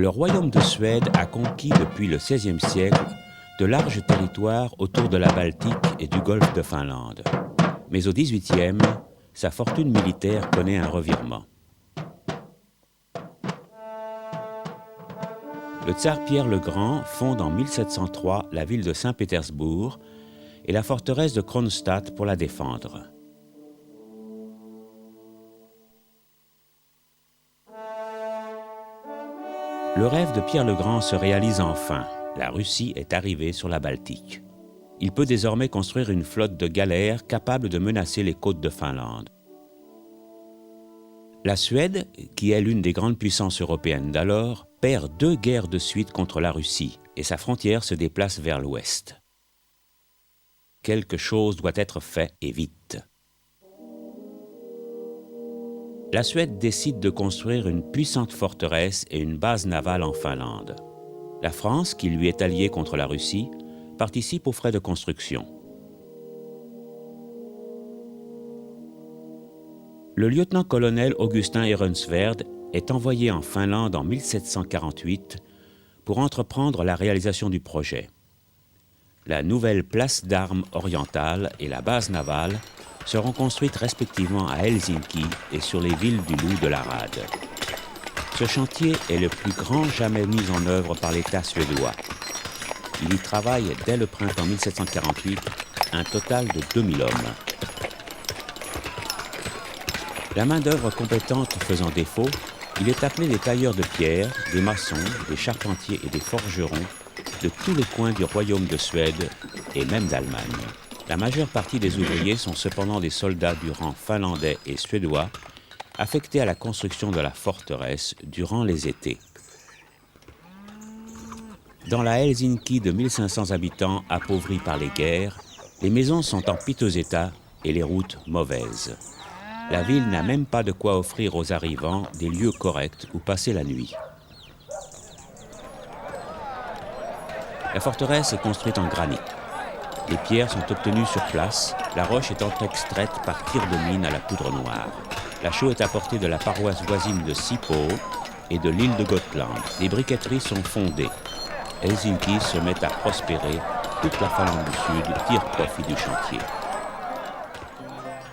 le royaume de Suède a conquis depuis le XVIe siècle de larges territoires autour de la Baltique et du golfe de Finlande. Mais au XVIIIe, sa fortune militaire connaît un revirement. Le tsar Pierre le Grand fonde en 1703 la ville de Saint-Pétersbourg et la forteresse de Kronstadt pour la défendre. Le rêve de Pierre le Grand se réalise enfin. La Russie est arrivée sur la Baltique. Il peut désormais construire une flotte de galères capable de menacer les côtes de Finlande. La Suède, qui est l'une des grandes puissances européennes d'alors, perd 2 guerres de suite contre la Russie et sa frontière se déplace vers l'ouest. Quelque chose doit être fait et vite. La Suède décide de construire une puissante forteresse et une base navale en Finlande. La France, qui lui est alliée contre la Russie, participe aux frais de construction. Le lieutenant-colonel Augustin Ehrensvärd est envoyé en Finlande en 1748 pour entreprendre la réalisation du projet. La nouvelle place d'armes orientale et la base navale seront construites respectivement à Helsinki et sur les villes du Loup de la Rade. Ce chantier est le plus grand jamais mis en œuvre par l'État suédois. Il y travaille dès le printemps 1748 un total de 2000 hommes. La main-d'œuvre compétente faisant défaut, il est appelé des tailleurs de pierre, des maçons, des charpentiers et des forgerons de tous les coins du royaume de Suède et même d'Allemagne. La majeure partie des ouvriers sont cependant des soldats du rang finlandais et suédois affectés à la construction de la forteresse durant les étés. Dans la Helsinki de 1500 habitants appauvris par les guerres, les maisons sont en piteux état et les routes mauvaises. La ville n'a même pas de quoi offrir aux arrivants des lieux corrects où passer la nuit. La forteresse est construite en granit. Les pierres sont obtenues sur place, la roche étant extraite par tir de mine à la poudre noire. La chaux est apportée de la paroisse voisine de Sipoo et de l'île de Gotland. Les briqueteries sont fondées. Helsinki se met à prospérer. Toute la Finlande du Sud tire profit du chantier.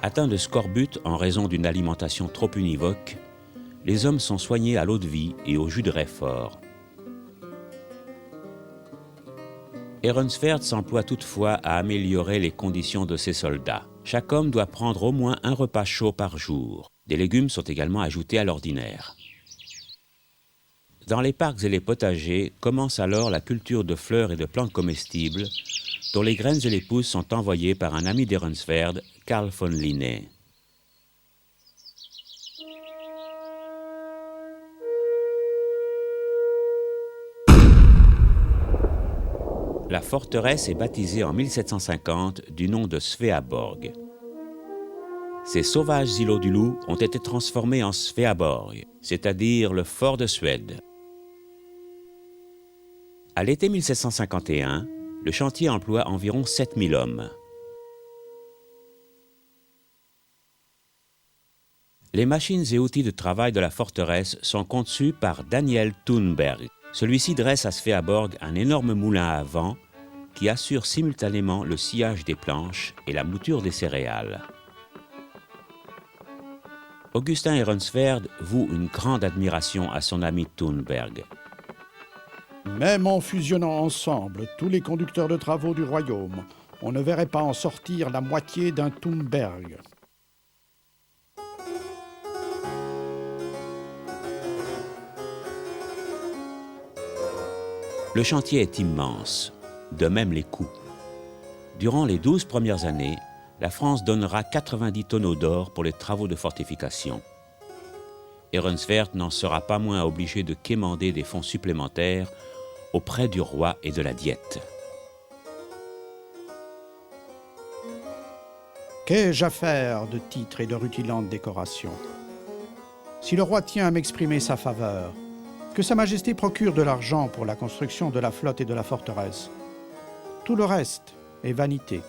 Atteints de scorbut en raison d'une alimentation trop univoque, les hommes sont soignés à l'eau-de-vie et au jus de réfort. Ehrensvärd s'emploie toutefois à améliorer les conditions de ses soldats. Chaque homme doit prendre au moins un repas chaud par jour. Des légumes sont également ajoutés à l'ordinaire. Dans les parcs et les potagers commence alors la culture de fleurs et de plantes comestibles dont les graines et les pousses sont envoyées par un ami d'Ehrensvärd, Carl von Linné. La forteresse est baptisée en 1750 du nom de Sveaborg. Ces sauvages îlots du Loup ont été transformés en Sveaborg, c'est-à-dire le fort de Suède. À l'été 1751, le chantier emploie environ 7000 hommes. Les machines et outils de travail de la forteresse sont conçus par Daniel Thunberg. Celui-ci dresse à Sveaborg un énorme moulin à vent qui assure simultanément le sciage des planches et la mouture des céréales. Augustin Ehrensvärd voue une grande admiration à son ami Thunberg. Même en fusionnant ensemble tous les conducteurs de travaux du royaume, on ne verrait pas en sortir la moitié d'un Thunberg. Le chantier est immense, de même les coûts. Durant les 12 premières années, la France donnera 90 tonneaux d'or pour les travaux de fortification. Ehrensvärd n'en sera pas moins obligé de quémander des fonds supplémentaires auprès du roi et de la Diète. Qu'ai-je à faire de titres et de rutilantes décorations? Si le roi tient à m'exprimer sa faveur, que sa majesté procure de l'argent pour la construction de la flotte et de la forteresse. Tout le reste est vanité.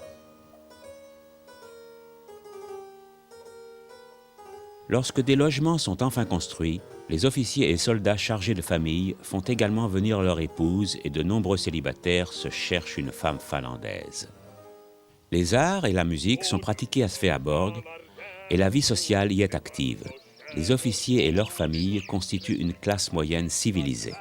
Lorsque des logements sont enfin construits, les officiers et soldats chargés de famille font également venir leur épouse et de nombreux célibataires se cherchent une femme finlandaise. Les arts et la musique sont pratiqués à Sveaborg et la vie sociale y est active. Les officiers et leurs familles constituent une classe moyenne civilisée.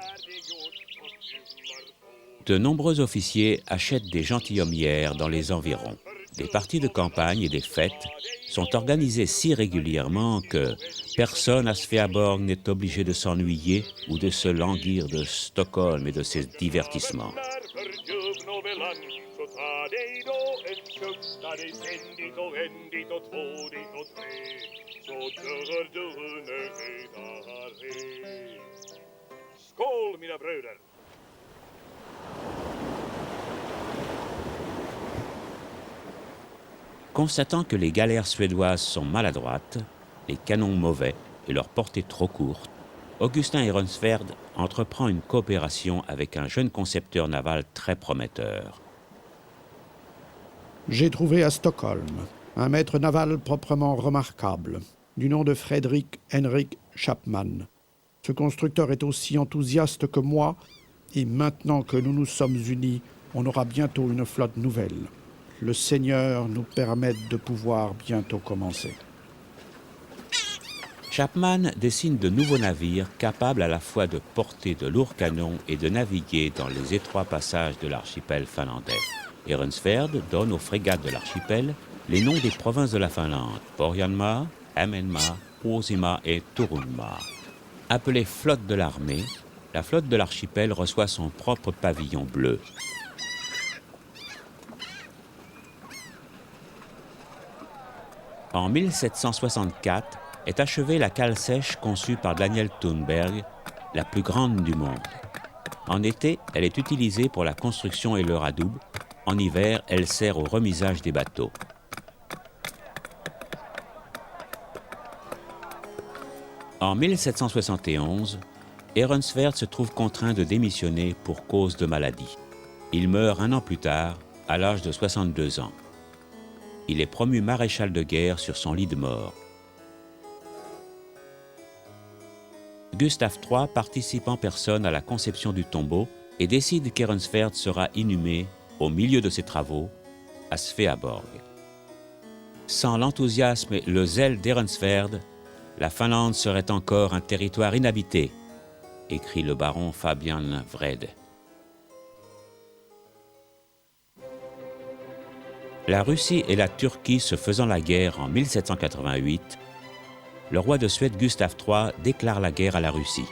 De nombreux officiers achètent des gentilhommières dans les environs. Des parties de campagne et des fêtes sont organisées si régulièrement que personne à Sveaborg n'est obligé de s'ennuyer ou de se languir de Stockholm et de ses divertissements. Skål, mina bröder! Constatant que les galères suédoises sont maladroites, les canons mauvais et leur portée trop courte, Augustin Ehrensvärd entreprend une coopération avec un jeune concepteur naval très prometteur. J'ai trouvé à Stockholm un maître naval proprement remarquable, du nom de Fredrik Henrik Chapman. Ce constructeur est aussi enthousiaste que moi, et maintenant que nous nous sommes unis, on aura bientôt une flotte nouvelle. Le Seigneur nous permette de pouvoir bientôt commencer. Chapman dessine de nouveaux navires capables à la fois de porter de lourds canons et de naviguer dans les étroits passages de l'archipel finlandais. Ehrensvärd donne aux frégates de l'archipel les noms des provinces de la Finlande, Pohjanmaa, Hämeenmaa, Uusimaa et Turunmaa. Appelée flotte de l'armée, la flotte de l'archipel reçoit son propre pavillon bleu. En 1764 est achevée la cale sèche conçue par Daniel Thunberg, la plus grande du monde. En été, elle est utilisée pour la construction et le radoub. En hiver, elle sert au remisage des bateaux. En 1771, Ehrensvärd se trouve contraint de démissionner pour cause de maladie. Il meurt un an plus tard, à l'âge de 62 ans. Il est promu maréchal de guerre sur son lit de mort. Gustave III participe en personne à la conception du tombeau et décide qu'Ehrensvärd sera inhumé, au milieu de ses travaux, à Sveaborg. Sans l'enthousiasme et le zèle d'Ehrensvärd, la Finlande serait encore un territoire inhabité, écrit le baron Fabian Wrede. La Russie et la Turquie se faisant la guerre en 1788, le roi de Suède Gustave III déclare la guerre à la Russie.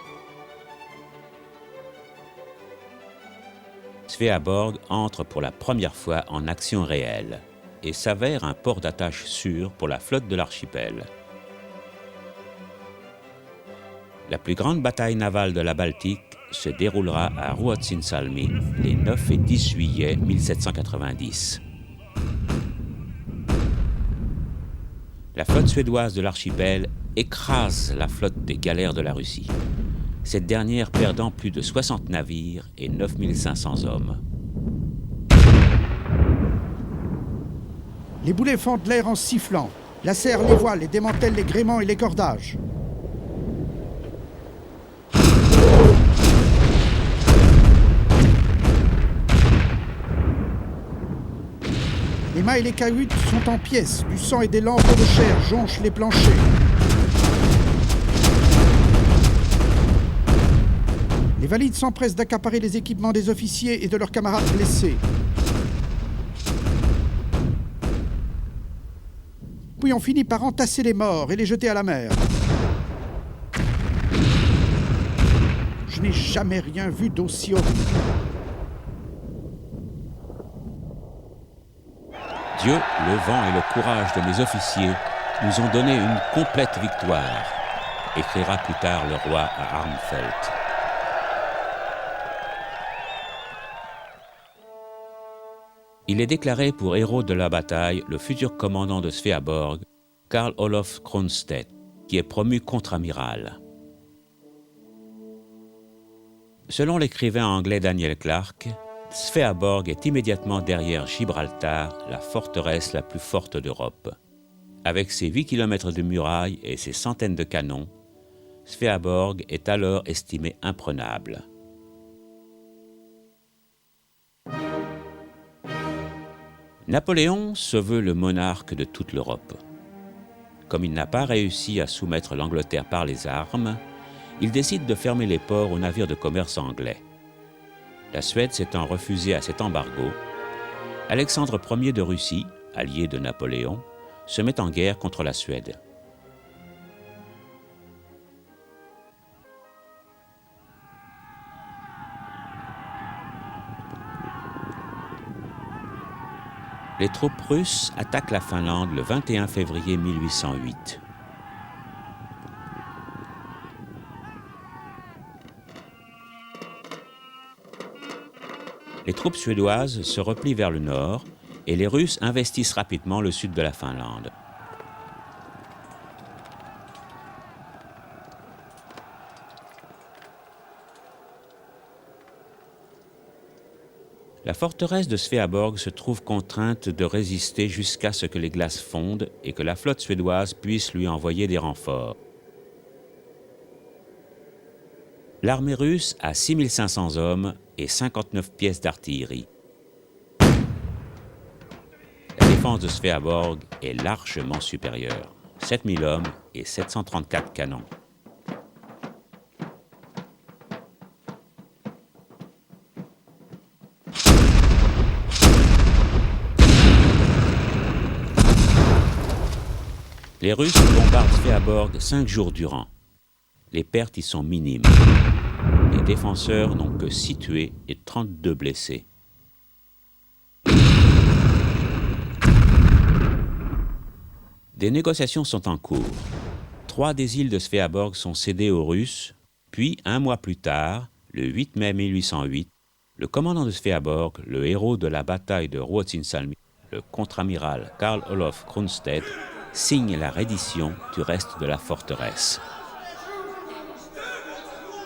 Sveaborg entre pour la première fois en action réelle et s'avère un port d'attache sûr pour la flotte de l'archipel. La plus grande bataille navale de la Baltique se déroulera à Ruotsinsalmi les 9 et 10 juillet 1790. La flotte suédoise de l'archipel écrase la flotte des galères de la Russie, cette dernière perdant plus de 60 navires et 9500 hommes. Les boulets fendent l'air en sifflant, lacèrent les voiles et démantèlent les gréements et les cordages. Les mâts et les cahutes sont en pièces, du sang et des lambeaux de chair jonchent les planchers. Les valides s'empressent d'accaparer les équipements des officiers et de leurs camarades blessés. Puis on finit par entasser les morts et les jeter à la mer. Je n'ai jamais rien vu d'aussi horrible. Dieu, le vent et le courage de mes officiers nous ont donné une complète victoire, écrira plus tard le roi à Armfeldt. Il est déclaré pour héros de la bataille le futur commandant de Sveaborg, Karl Olof Kronstedt, qui est promu contre-amiral. Selon l'écrivain anglais Daniel Clark, Sveaborg est immédiatement derrière Gibraltar, la forteresse la plus forte d'Europe. Avec ses 8 km de murailles et ses centaines de canons, Sveaborg est alors estimé imprenable. Napoléon se veut le monarque de toute l'Europe. Comme il n'a pas réussi à soumettre l'Angleterre par les armes, il décide de fermer les ports aux navires de commerce anglais. La Suède s'étant refusée à cet embargo, Alexandre Ier de Russie, allié de Napoléon, se met en guerre contre la Suède. Les troupes russes attaquent la Finlande le 21 février 1808. Les troupes suédoises se replient vers le nord et les Russes investissent rapidement le sud de la Finlande. La forteresse de Sveaborg se trouve contrainte de résister jusqu'à ce que les glaces fondent et que la flotte suédoise puisse lui envoyer des renforts. L'armée russe a 6500 hommes et 59 pièces d'artillerie. La défense de Sveaborg est largement supérieure, 7000 hommes et 734 canons. Les Russes bombardent Sveaborg 5 jours durant. Les pertes y sont minimes. Les défenseurs n'ont que 6 tués et 32 blessés. Des négociations sont en cours. 3 des îles de Sveaborg sont cédées aux Russes, puis un mois plus tard, le 8 mai 1808, le commandant de Sveaborg, le héros de la bataille de Ruotsinsalmi, le contre-amiral Karl Olof Cronstedt, signe la reddition du reste de la forteresse.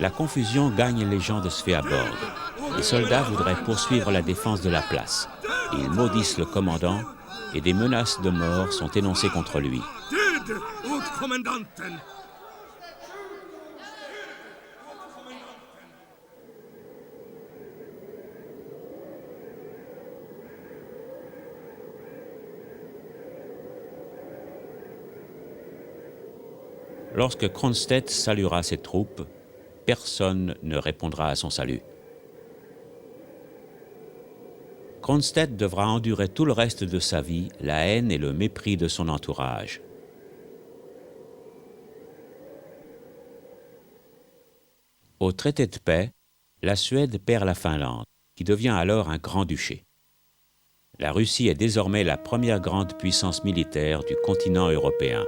La confusion gagne les gens de Sveaborg. Les soldats voudraient poursuivre la défense de la place. Ils maudissent le commandant et des menaces de mort sont énoncées contre lui. Lorsque Cronstedt saluera ses troupes, personne ne répondra à son salut. Cronstedt devra endurer tout le reste de sa vie la haine et le mépris de son entourage. Au traité de paix, la Suède perd la Finlande, qui devient alors un grand-duché. La Russie est désormais la première grande puissance militaire du continent européen.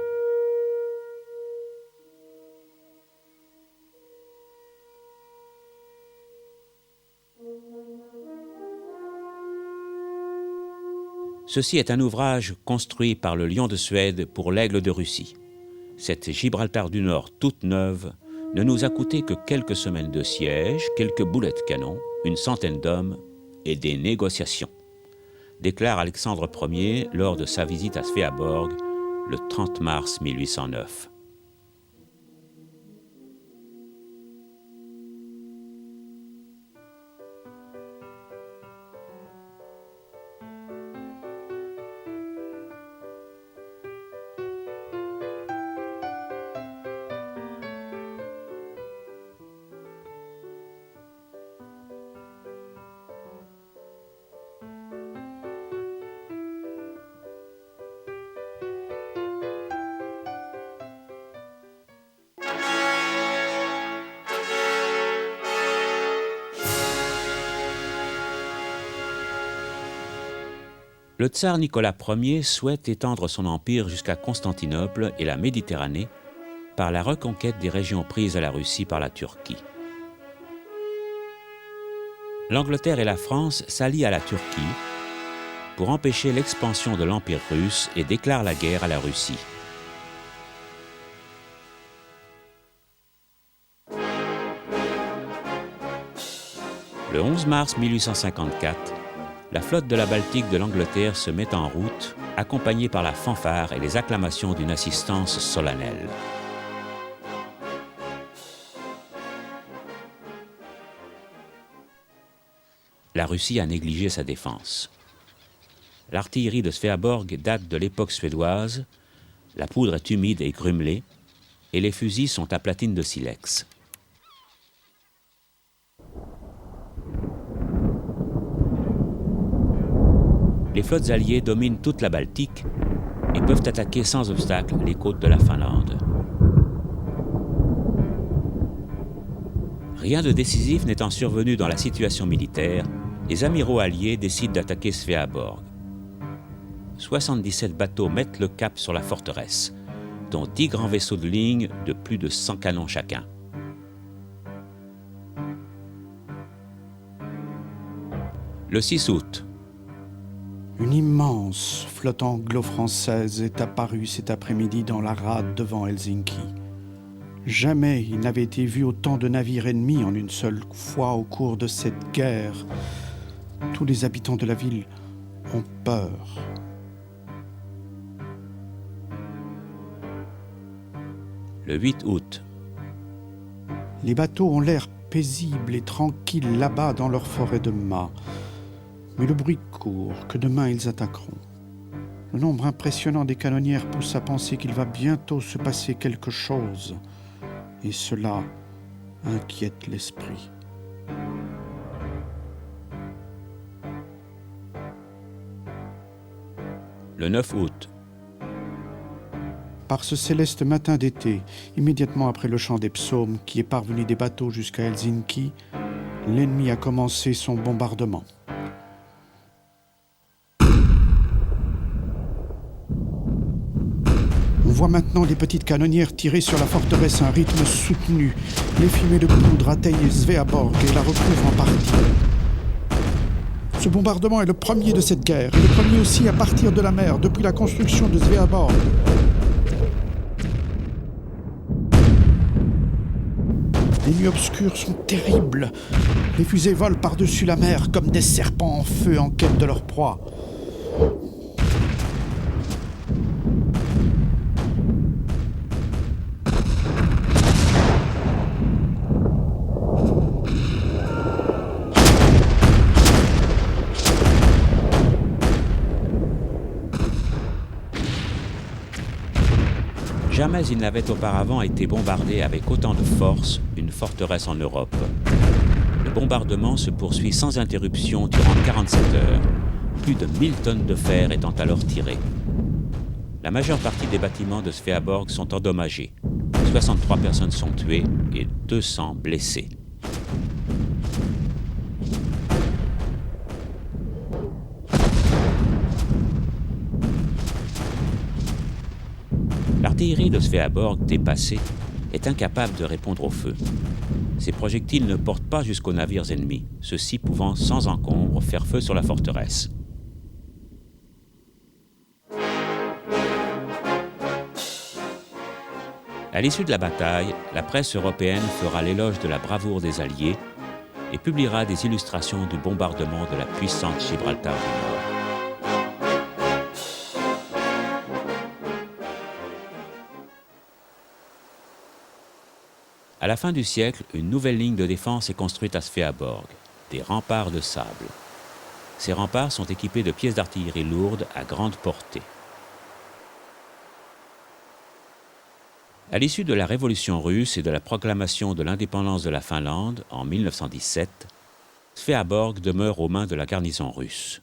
Ceci est un ouvrage construit par le Lion de Suède pour l'Aigle de Russie. Cette Gibraltar du Nord toute neuve ne nous a coûté que quelques semaines de siège, quelques boulets de canon, une centaine d'hommes et des négociations, déclare Alexandre Ier lors de sa visite à Sveaborg le 30 mars 1809. Le tsar Nicolas Ier souhaite étendre son empire jusqu'à Constantinople et la Méditerranée par la reconquête des régions prises à la Russie par la Turquie. L'Angleterre et la France s'allient à la Turquie pour empêcher l'expansion de l'Empire russe et déclarent la guerre à la Russie. Le 11 mars 1854, la flotte de la Baltique de l'Angleterre se met en route, accompagnée par la fanfare et les acclamations d'une assistance solennelle. La Russie a négligé sa défense. L'artillerie de Sveaborg date de l'époque suédoise, la poudre est humide et grumelée, et les fusils sont à platine de silex. Les flottes alliées dominent toute la Baltique et peuvent attaquer sans obstacle les côtes de la Finlande. Rien de décisif n'étant survenu dans la situation militaire, les amiraux alliés décident d'attaquer Sveaborg. 77 bateaux mettent le cap sur la forteresse, dont 10 grands vaisseaux de ligne de plus de 100 canons chacun. Le 6 août, Une immense flotte anglo-française est apparue cet après-midi dans la rade devant Helsinki. Jamais il n'avait été vu autant de navires ennemis en une seule fois au cours de cette guerre. Tous les habitants de la ville ont peur. le 8 août, Les bateaux ont l'air paisibles et tranquilles là-bas dans leur forêt de mâts. Mais le bruit court que demain ils attaqueront. Le nombre impressionnant des canonnières pousse à penser qu'il va bientôt se passer quelque chose. Et cela inquiète l'esprit. le 9 août, Par ce céleste matin d'été, immédiatement après le chant des psaumes qui est parvenu des bateaux jusqu'à Helsinki, l'ennemi a commencé son bombardement. On voit maintenant les petites canonnières tirer sur la forteresse à un rythme soutenu. Les fumées de poudre atteignent Sveaborg et la recouvrent en partie. Ce bombardement est le premier de cette guerre, et le premier aussi à partir de la mer depuis la construction de Sveaborg. Les nuits obscures sont terribles. Les fusées volent par-dessus la mer comme des serpents en feu en quête de leur proie. Jamais il n'avait auparavant été bombardé avec autant de force une forteresse en Europe. Le bombardement se poursuit sans interruption durant 47 heures, plus de 1000 tonnes de fer étant alors tirées. La majeure partie des bâtiments de Sveaborg sont endommagés. 63 personnes sont tuées et 200 blessées. L'artillerie de Sveaborg, dépassée, est incapable de répondre au feu. Ces projectiles ne portent pas jusqu'aux navires ennemis, ceux-ci pouvant sans encombre faire feu sur la forteresse. À l'issue de la bataille, la presse européenne fera l'éloge de la bravoure des Alliés et publiera des illustrations du bombardement de la puissante Gibraltar du Nord. À la fin du siècle, une nouvelle ligne de défense est construite à Sveaborg, des remparts de sable. Ces remparts sont équipés de pièces d'artillerie lourdes à grande portée. À l'issue de la Révolution russe et de la proclamation de l'indépendance de la Finlande en 1917, Sveaborg demeure aux mains de la garnison russe.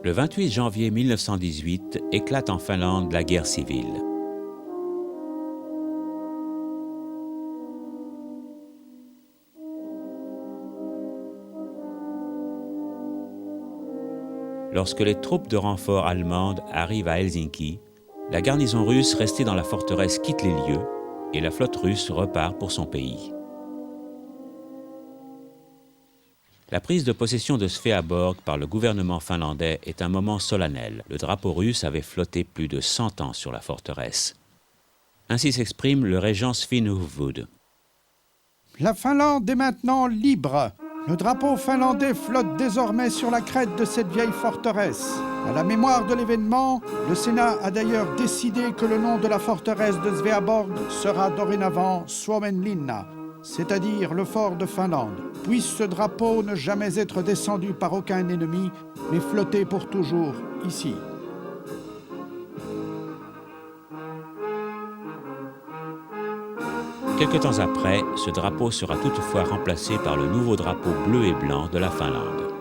Le 28 janvier 1918 éclate en Finlande la guerre civile. Lorsque les troupes de renfort allemandes arrivent à Helsinki, la garnison russe restée dans la forteresse quitte les lieux et la flotte russe repart pour son pays. La prise de possession de Sveaborg par le gouvernement finlandais est un moment solennel. Le drapeau russe avait flotté plus de 100 ans sur la forteresse. Ainsi s'exprime le régent Sven Hufvud. La Finlande est maintenant libre. Le drapeau finlandais flotte désormais sur la crête de cette vieille forteresse. À la mémoire de l'événement, le Sénat a d'ailleurs décidé que le nom de la forteresse de Sveaborg sera dorénavant Suomenlinna, c'est-à-dire le fort de Finlande. Puisse ce drapeau ne jamais être descendu par aucun ennemi, mais flotter pour toujours ici. Quelque temps après, ce drapeau sera toutefois remplacé par le nouveau drapeau bleu et blanc de la Finlande.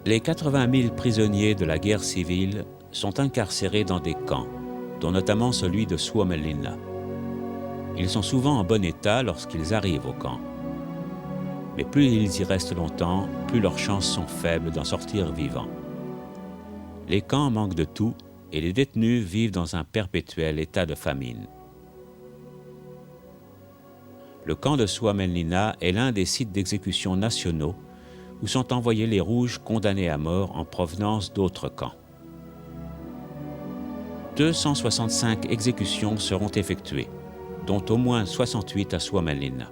Les 80 000 prisonniers de la guerre civile sont incarcérés dans des camps, dont notamment celui de Suomenlinna. Ils sont souvent en bon état lorsqu'ils arrivent au camp. Mais plus ils y restent longtemps, plus leurs chances sont faibles d'en sortir vivants. Les camps manquent de tout et les détenus vivent dans un perpétuel état de famine. Le camp de Suomenlinna est l'un des sites d'exécution nationaux où sont envoyés les rouges condamnés à mort en provenance d'autres camps. 265 exécutions seront effectuées, dont au moins 68 à Suomenlinna.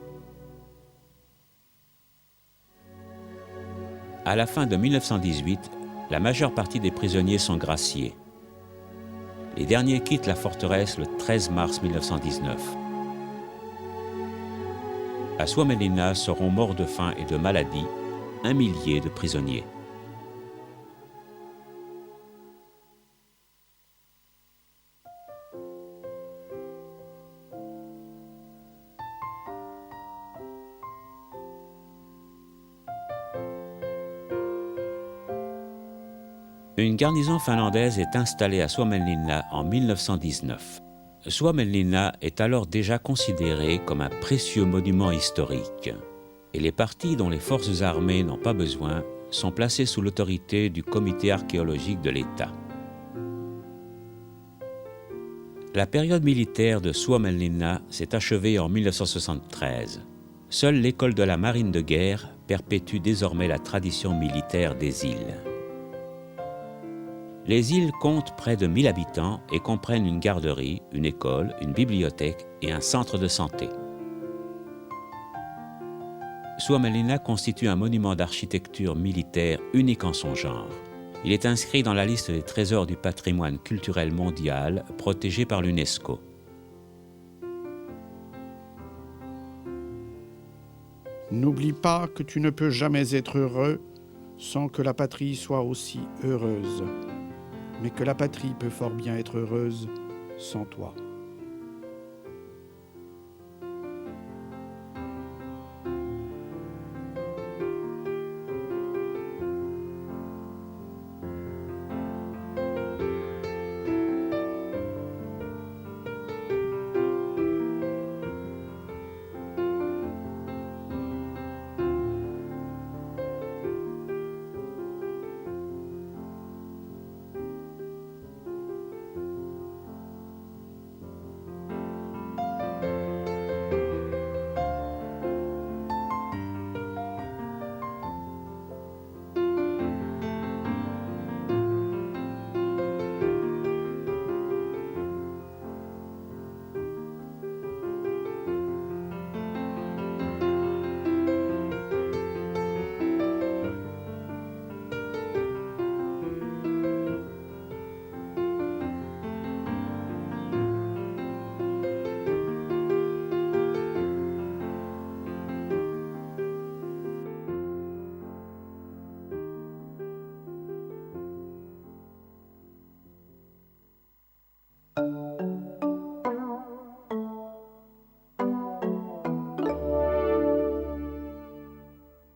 À la fin de 1918, la majeure partie des prisonniers sont graciés. Les derniers quittent la forteresse le 13 mars 1919. À Suomenlinna seront morts de faim et de maladie 1 millier de prisonniers. Une garnison finlandaise est installée à Suomenlinna en 1919. Suomenlinna est alors déjà considéré comme un précieux monument historique. Et les parties dont les forces armées n'ont pas besoin sont placées sous l'autorité du comité archéologique de l'État. La période militaire de Suomenlinna s'est achevée en 1973. Seule l'école de la marine de guerre perpétue désormais la tradition militaire des îles. Les îles comptent près de 1000 habitants et comprennent une garderie, une école, une bibliothèque et un centre de santé. Suomenlinna constitue un monument d'architecture militaire unique en son genre. Il est inscrit dans la liste des trésors du patrimoine culturel mondial protégé par l'UNESCO. N'oublie pas que tu ne peux jamais être heureux sans que la patrie soit aussi heureuse, mais que la patrie peut fort bien être heureuse sans toi.